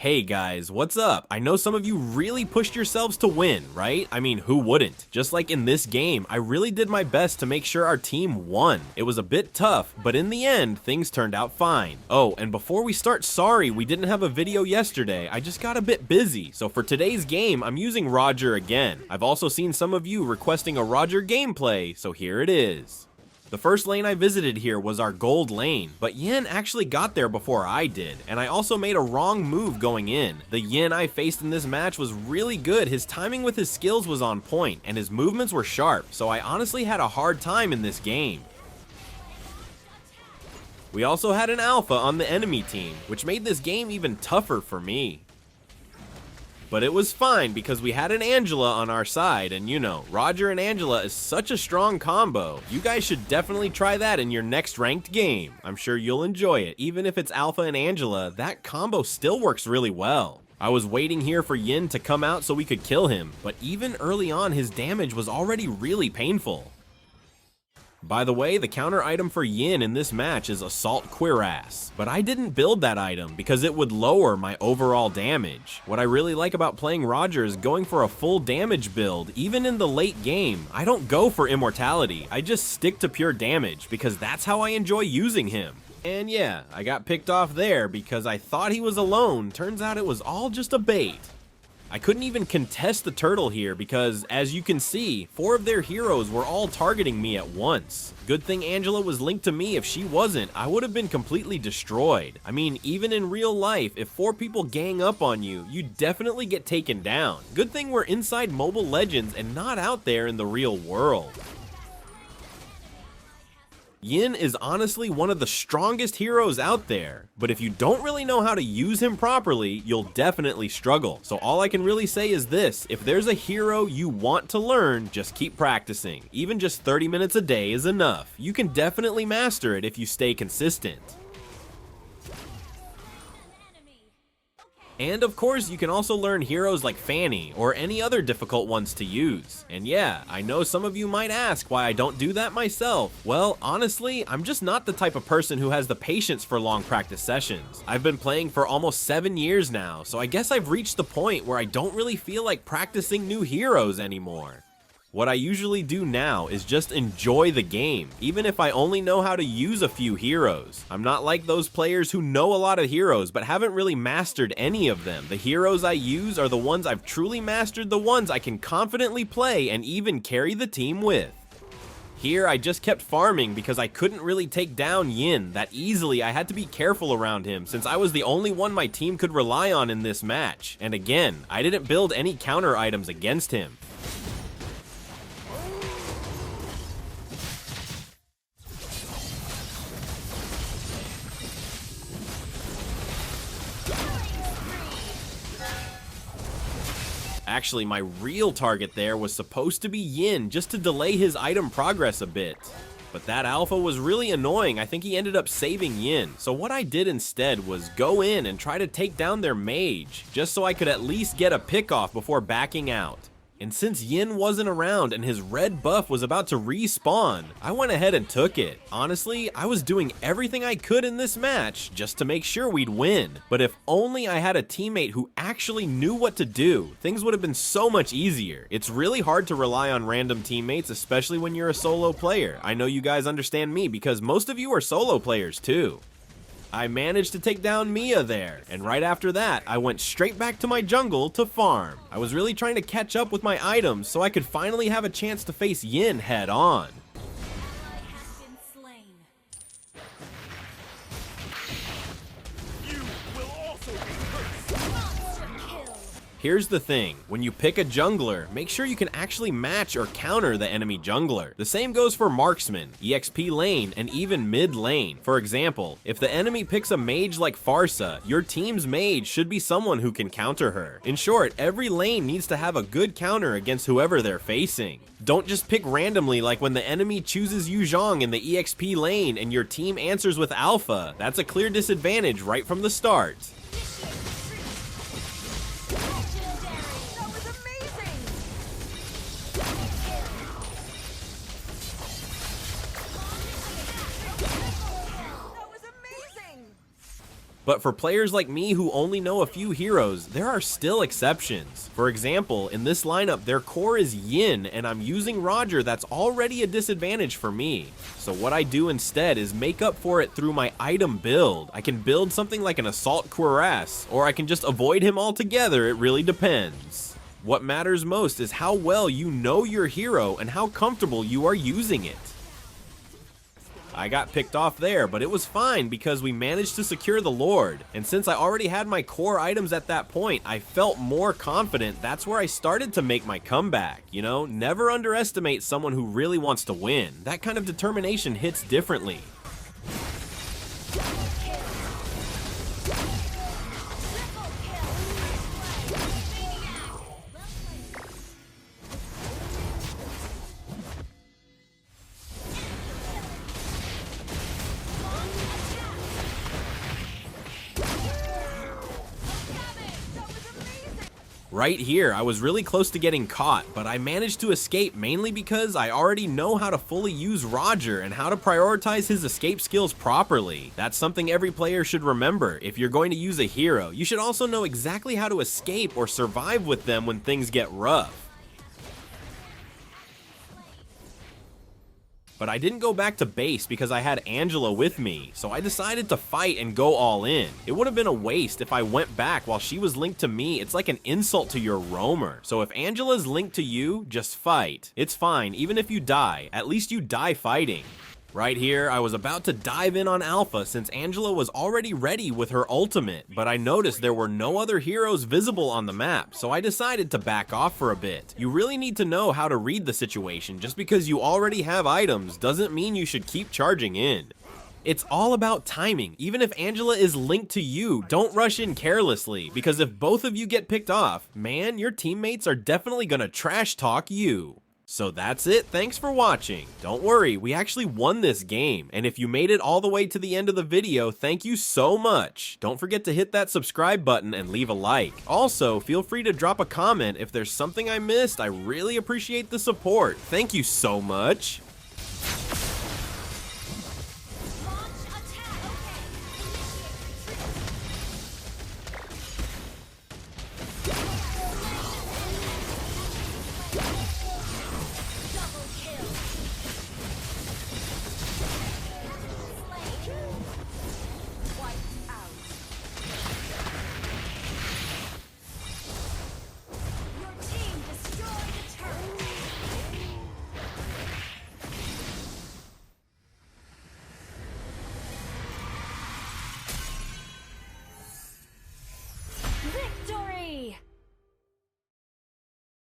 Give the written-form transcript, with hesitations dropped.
Hey guys, what's up? I know some of you really pushed yourselves to win, right? I mean, who wouldn't? Just like in this game, I really did my best to make sure our team won. It was a bit tough, but in the end, things turned out fine. Oh, and before we start, sorry we didn't have a video yesterday. I just got a bit busy. So for today's game, I'm using Roger again. I've also seen some of you requesting a Roger gameplay, so here it is. The first lane I visited here was our gold lane, but Yin actually got there before I did, and I also made a wrong move going in. The Yin I faced in this match was really good, his timing with his skills was on point, and his movements were sharp, so I honestly had a hard time in this game. We also had an alpha on the enemy team, which made this game even tougher for me. But it was fine because we had an Angela on our side, and you know, Roger and Angela is such a strong combo. You guys should definitely try that in your next ranked game. I'm sure you'll enjoy it. Even if it's Alpha and Angela, that combo still works really well. I was waiting here for Yin to come out so we could kill him, but even early on his damage was already really painful. By the way, the counter item for Yin in this match is Assault Cuirass, but I didn't build that item because it would lower my overall damage. What I really like about playing Roger is going for a full damage build. Even in the late game, I don't go for immortality, I just stick to pure damage because that's how I enjoy using him. And yeah, I got picked off there because I thought he was alone, turns out it was all just a bait. I couldn't even contest the turtle here because, as you can see, 4 of their heroes were all targeting me at once. Good thing Angela was linked to me. If she wasn't, I would have been completely destroyed. I mean, even in real life, if 4 people gang up on you, you definitely get taken down. Good thing we're inside Mobile Legends and not out there in the real world. Yin is honestly one of the strongest heroes out there, but if you don't really know how to use him properly, you'll definitely struggle. So all I can really say is this: if there's a hero you want to learn, just keep practicing. Even just 30 minutes a day is enough. You can definitely master it if you stay consistent. And of course, you can also learn heroes like Fanny, or any other difficult ones to use. And yeah, I know some of you might ask why I don't do that myself. Well, honestly, I'm just not the type of person who has the patience for long practice sessions. I've been playing for almost 7 years now, so I guess I've reached the point where I don't really feel like practicing new heroes anymore. What I usually do now is just enjoy the game, even if I only know how to use a few heroes. I'm not like those players who know a lot of heroes but haven't really mastered any of them. The heroes I use are the ones I've truly mastered, the ones I can confidently play and even carry the team with. Here I just kept farming because I couldn't really take down Yin that easily. I had to be careful around him since I was the only one my team could rely on in this match. And again, I didn't build any counter items against him. Actually, my real target there was supposed to be Yin, just to delay his item progress a bit. But that alpha was really annoying. I think he ended up saving Yin. So what I did instead was go in and try to take down their mage, just so I could at least get a pick off before backing out. And since Yin wasn't around and his red buff was about to respawn, I went ahead and took it. Honestly, I was doing everything I could in this match just to make sure we'd win. But if only I had a teammate who actually knew what to do, things would have been so much easier. It's really hard to rely on random teammates, especially when you're a solo player. I know you guys understand me because most of you are solo players too. I managed to take down Mia there, and right after that, I went straight back to my jungle to farm. I was really trying to catch up with my items so I could finally have a chance to face Yin head on. Here's the thing, when you pick a jungler, make sure you can actually match or counter the enemy jungler. The same goes for marksman, EXP lane, and even mid lane. For example, if the enemy picks a mage like Farsa, your team's mage should be someone who can counter her. In short, every lane needs to have a good counter against whoever they're facing. Don't just pick randomly like when the enemy chooses Yu Zhong in the EXP lane and your team answers with Alpha. That's a clear disadvantage right from the start. But for players like me who only know a few heroes, there are still exceptions. For example, in this lineup, their core is Yin, and I'm using Roger. That's already a disadvantage for me. So what I do instead is make up for it through my item build. I can build something like an Assault Cuirass, or I can just avoid him altogether. It really depends. What matters most is how well you know your hero and how comfortable you are using it. I got picked off there, but it was fine because we managed to secure the Lord. And since I already had my core items at that point, I felt more confident. That's where I started to make my comeback. You know, never underestimate someone who really wants to win. That kind of determination hits differently. Right here, I was really close to getting caught, but I managed to escape mainly because I already know how to fully use Roger and how to prioritize his escape skills properly. That's something every player should remember. If you're going to use a hero, you should also know exactly how to escape or survive with them when things get rough. But I didn't go back to base because I had Angela with me, so I decided to fight and go all in. It would have been a waste if I went back while she was linked to me. It's like an insult to your roamer. So if Angela's linked to you, just fight. It's fine, even if you die. At least you die fighting. Right here, I was about to dive in on Alpha since Angela was already ready with her ultimate, but I noticed there were no other heroes visible on the map, so I decided to back off for a bit. You really need to know how to read the situation. Just because you already have items doesn't mean you should keep charging in. It's all about timing. Even if Angela is linked to you, don't rush in carelessly, because if both of you get picked off, man, your teammates are definitely gonna trash talk you. So that's it, thanks for watching. Don't worry, we actually won this game, and if you made it all the way to the end of the video, thank you so much. Don't forget to hit that subscribe button and leave a like. Also, feel free to drop a comment if there's something I missed. I really appreciate the support. Thank you so much. Victory!